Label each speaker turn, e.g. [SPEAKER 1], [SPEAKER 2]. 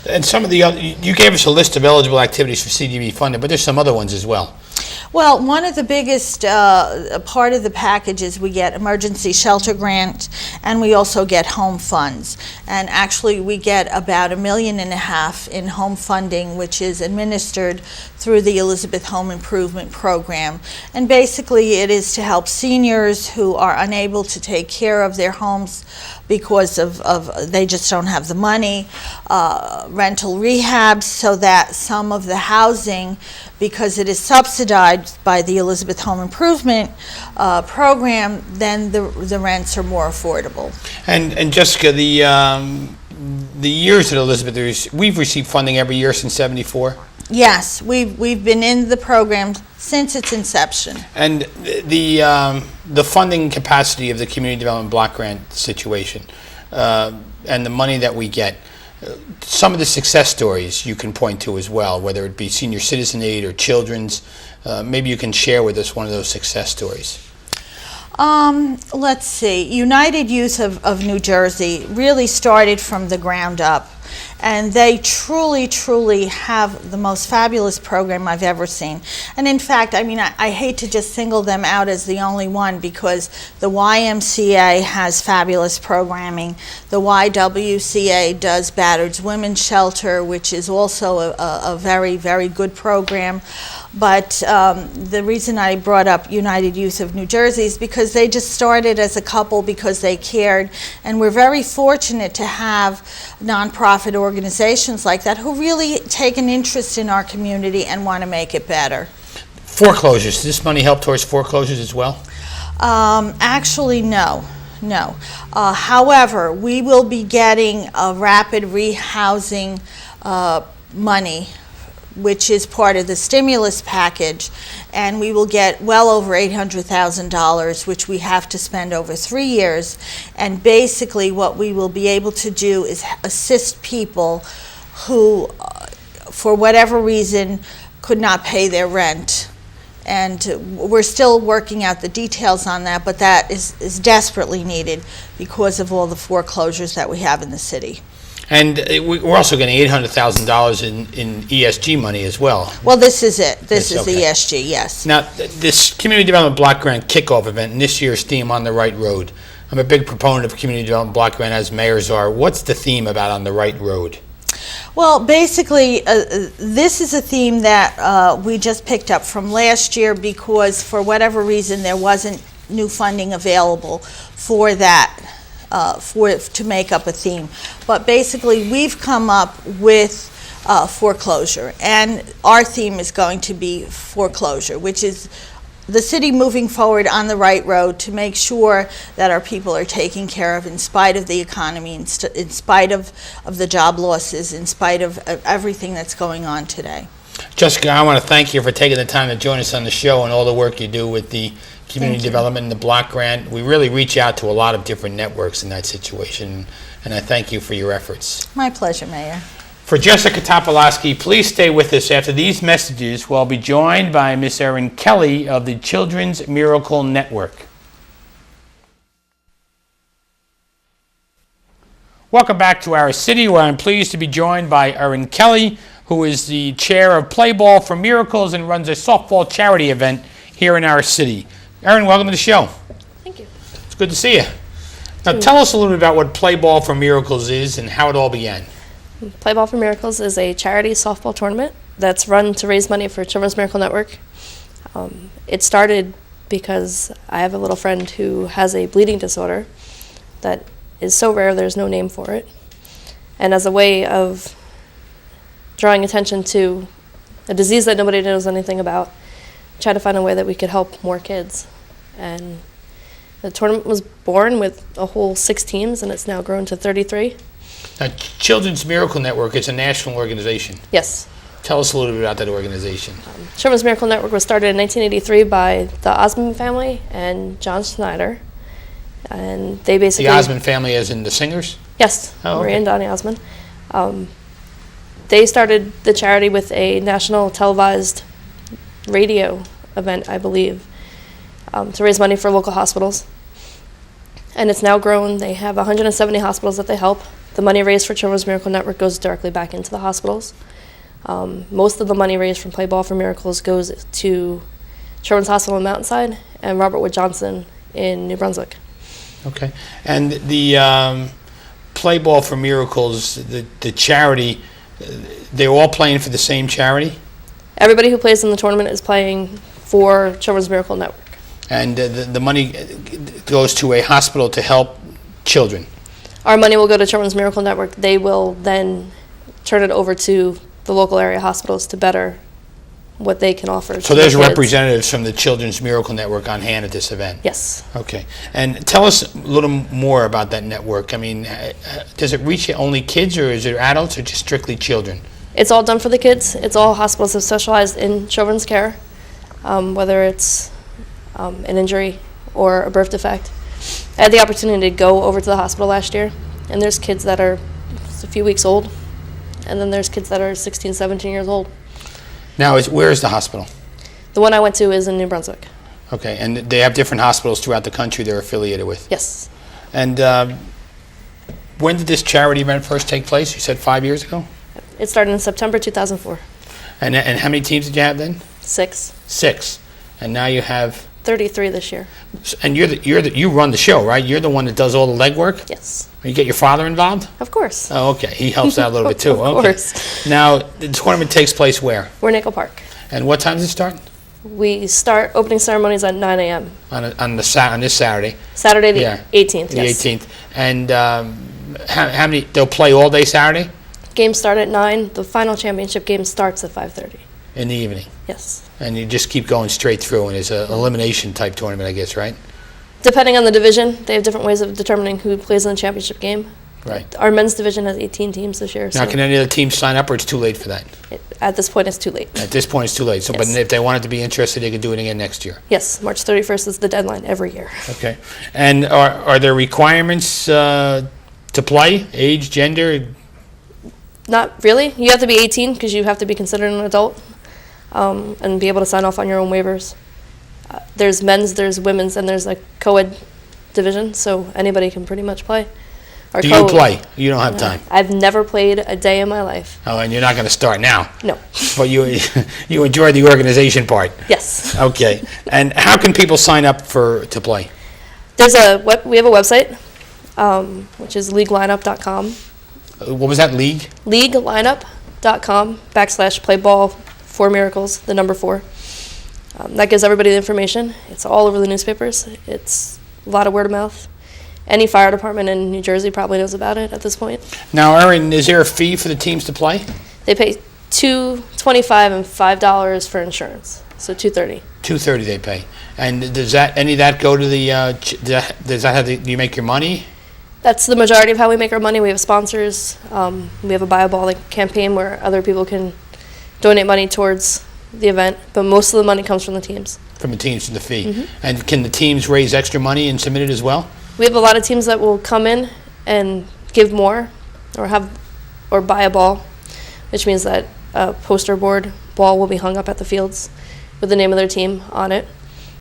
[SPEAKER 1] And some of the other, you gave us a list of eligible activities for CDB funding, but there's some other ones as well.
[SPEAKER 2] Well, one of the biggest part of the package is we get emergency shelter grant, and we also get home funds. And actually, we get about $1.5 million in home funding, which is administered through the Elizabeth Home Improvement Program. And basically, it is to help seniors who are unable to take care of their homes because of they just don't have the money, rental rehabs, so that some of the housing, because it is subsidized by the Elizabeth Home Improvement Program, then the rents are more affordable.
[SPEAKER 1] And Jessica, the years at Elizabeth, we've received funding every year since '74.
[SPEAKER 2] Yes, we've been in the program since its inception.
[SPEAKER 1] And the funding capacity of the Community Development Block Grant situation and the money that we get, some of the success stories you can point to as well, whether it be senior citizen aid or children's. Maybe you can share with us one of those success stories.
[SPEAKER 2] Let's see. United Youth of New Jersey really started from the ground up. And they truly have the most fabulous program I've ever seen. And in fact, I mean, I hate to just single them out as the only one, because the YMCA has fabulous programming. The YWCA does Battered Women's Shelter, which is also a very, very good program. But the reason I brought up United Youth of New Jersey is because they just started as a couple because they cared, and we're very fortunate to have nonprofit organizations like that who really take an interest in our community and want to make it better.
[SPEAKER 1] Foreclosures, does this money help towards foreclosures as well?
[SPEAKER 2] Actually, no. However, we will be getting a rapid rehousing money, which is part of the stimulus package, and we will get well over $800,000, which we have to spend over 3 years. And basically what we will be able to do is assist people who, for whatever reason, could not pay their rent. And we're still working out the details on that, but that is desperately needed because of all the foreclosures that we have in the city.
[SPEAKER 1] And we're also getting $800,000 in ESG money as well.
[SPEAKER 2] Well, this is it. This is
[SPEAKER 1] okay.
[SPEAKER 2] ESG, yes.
[SPEAKER 1] Now, this Community Development Block Grant kickoff event and this year's theme, On the Right Road. I'm a big proponent of Community Development Block Grant, as mayors are. What's the theme about On the Right Road?
[SPEAKER 2] Well, basically, this is a theme that we just picked up from last year because for whatever reason there wasn't new funding available for that. To make up a theme. But basically, we've come up with foreclosure, and our theme is going to be foreclosure, which is the city moving forward on the right road to make sure that our people are taken care of in spite of the economy, in spite of the job losses, in spite of everything that's going on today.
[SPEAKER 1] Jessica, I want to thank you for taking the time to join us on the show and all the work you do with the community development and the block grant. We really reach out to a lot of different networks in that situation, and I thank you for your efforts.
[SPEAKER 2] My pleasure, Mayor.
[SPEAKER 1] For Jessica Topolowski, please stay with us. After these messages, we'll be joined by Ms. Erin Kelly of the Children's Miracle Network. Welcome back to our city, where I'm pleased to be joined by Erin Kelly, who is the chair of Play Ball for Miracles and runs a softball charity event here in our city. Erin, welcome to the show.
[SPEAKER 3] Thank you.
[SPEAKER 1] It's good to see you. Now, tell us a little bit about what Play Ball for Miracles is and how it all began.
[SPEAKER 3] Play Ball for Miracles is a charity softball tournament that's run to raise money for Children's Miracle Network. It started because I have a little friend who has a bleeding disorder that is so rare there's no name for it. And as a way of drawing attention to a disease that nobody knows anything about, try to find a way that we could help more kids. And the tournament was born with a whole 6 teams, and it's now grown to 33.
[SPEAKER 1] Now, Children's Miracle Network is a national organization.
[SPEAKER 3] Yes.
[SPEAKER 1] Tell us a little bit about that organization.
[SPEAKER 3] Children's Miracle Network was started in 1983 by the Osmond family and John Schneider. And they basically...
[SPEAKER 1] The Osmond family as in the singers?
[SPEAKER 3] Yes,
[SPEAKER 1] Oh,
[SPEAKER 3] Maria
[SPEAKER 1] okay.
[SPEAKER 3] and Donnie Osmond. They started the charity with a national televised radio event, I believe, to raise money for local hospitals. And it's now grown. They have 170 hospitals that they help. the money raised for Children's Miracle Network goes directly back into the hospitals. Most of the money raised from Play Ball for Miracles goes to Children's Hospital in Mountainside and Robert Wood Johnson in New Brunswick.
[SPEAKER 1] Okay. And the Play Ball for Miracles, the charity, they're all playing for the same charity?
[SPEAKER 3] Everybody who plays in the tournament is playing for Children's Miracle Network.
[SPEAKER 1] And the money goes to a hospital to help children?
[SPEAKER 3] Our money will go to Children's Miracle Network. They will then turn it over to the local area hospitals to better what they can offer.
[SPEAKER 1] So there's representatives from the Children's Miracle Network on hand at this event?
[SPEAKER 3] Yes.
[SPEAKER 1] Okay. And tell us a little more about that network. I mean, does it reach only kids, or is it adults, or just strictly children?
[SPEAKER 3] It's all done for the kids. It's all hospitals that specialize in children's care, whether it's an injury or a birth defect. I had the opportunity to go over to the hospital last year, and there's kids that are just a few weeks old, and then there's kids that are 16, 17 years old.
[SPEAKER 1] Now, where is the hospital?
[SPEAKER 3] The one I went to is in New Brunswick.
[SPEAKER 1] Okay, and they have different hospitals throughout the country they're affiliated with?
[SPEAKER 3] Yes.
[SPEAKER 1] And when did this charity event first take place? You said 5 years ago?
[SPEAKER 3] It started in September 2004.
[SPEAKER 1] And how many teams did you have then?
[SPEAKER 3] 6.
[SPEAKER 1] 6. And now you have...
[SPEAKER 3] 33 this year.
[SPEAKER 1] And you run the show, right? You're the one that does all the legwork?
[SPEAKER 3] Yes.
[SPEAKER 1] You get your father involved?
[SPEAKER 3] Of course.
[SPEAKER 1] Oh, okay. He helps out a little bit too.
[SPEAKER 3] Of
[SPEAKER 1] Okay.
[SPEAKER 3] course.
[SPEAKER 1] Now, the tournament takes place where?
[SPEAKER 3] We're in Nickel Park.
[SPEAKER 1] And what time does it start?
[SPEAKER 3] We start opening ceremonies at 9 a.m.
[SPEAKER 1] On this Saturday,
[SPEAKER 3] Saturday the
[SPEAKER 1] Yeah.
[SPEAKER 3] 18th,
[SPEAKER 1] the
[SPEAKER 3] yes.
[SPEAKER 1] 18th. And how many? They'll play all day Saturday
[SPEAKER 3] Games start at 9. The final championship game starts at 5:30.
[SPEAKER 1] in the evening,
[SPEAKER 3] Yes.
[SPEAKER 1] and you just keep going straight through. And it's an elimination type tournament, I guess, right?
[SPEAKER 3] Depending on the division, they have different ways of determining who plays in the championship game.
[SPEAKER 1] Right.
[SPEAKER 3] Our men's division has 18 teams this year.
[SPEAKER 1] Now,
[SPEAKER 3] So
[SPEAKER 1] can any other teams sign up, or it's too late for that?
[SPEAKER 3] at this point, it's too late.
[SPEAKER 1] At this point, it's too late. So, but
[SPEAKER 3] Yes.
[SPEAKER 1] if they wanted to be interested, they could do it again next year.
[SPEAKER 3] Yes, March 31st is the deadline every year.
[SPEAKER 1] Okay. And are there requirements to play? Age, gender?
[SPEAKER 3] Not really. You have to be 18 because you have to be considered an adult and be able to sign off on your own waivers. There's men's, there's women's, and there's a co-ed division, so anybody can pretty much play. Our
[SPEAKER 1] Do you play? You don't have time.
[SPEAKER 3] I've never played a day in my life.
[SPEAKER 1] Oh, and you're not going to start now.
[SPEAKER 3] No.
[SPEAKER 1] But you enjoy the organization part.
[SPEAKER 3] Yes.
[SPEAKER 1] Okay. And how can people sign up to play?
[SPEAKER 3] We have a website, which is leaguelineup.com.
[SPEAKER 1] What was that, league?
[SPEAKER 3] leaguelineup.com/playball 4 miracles, the number 4. That gives everybody the information. It's all over the newspapers. It's a lot of word of mouth. Any fire department in New Jersey probably knows about it at this point.
[SPEAKER 1] Now, Erin, is there a fee for the teams to play?
[SPEAKER 3] They pay $2.25 and $5 for insurance, so $2.30.
[SPEAKER 1] $2.30 they pay. And does any of that go to the? Does that do you make your money?
[SPEAKER 3] That's the majority of how we make our money. We have sponsors. We have a Buy a Ball campaign where other people can donate money towards the event, but most of the money comes from the teams.
[SPEAKER 1] From the teams to the fee. And can the teams raise extra money and submit it as well?
[SPEAKER 3] We have a lot of teams that will come in and give more or buy a ball, which means that a poster board ball will be hung up at the fields with the name of their team on it.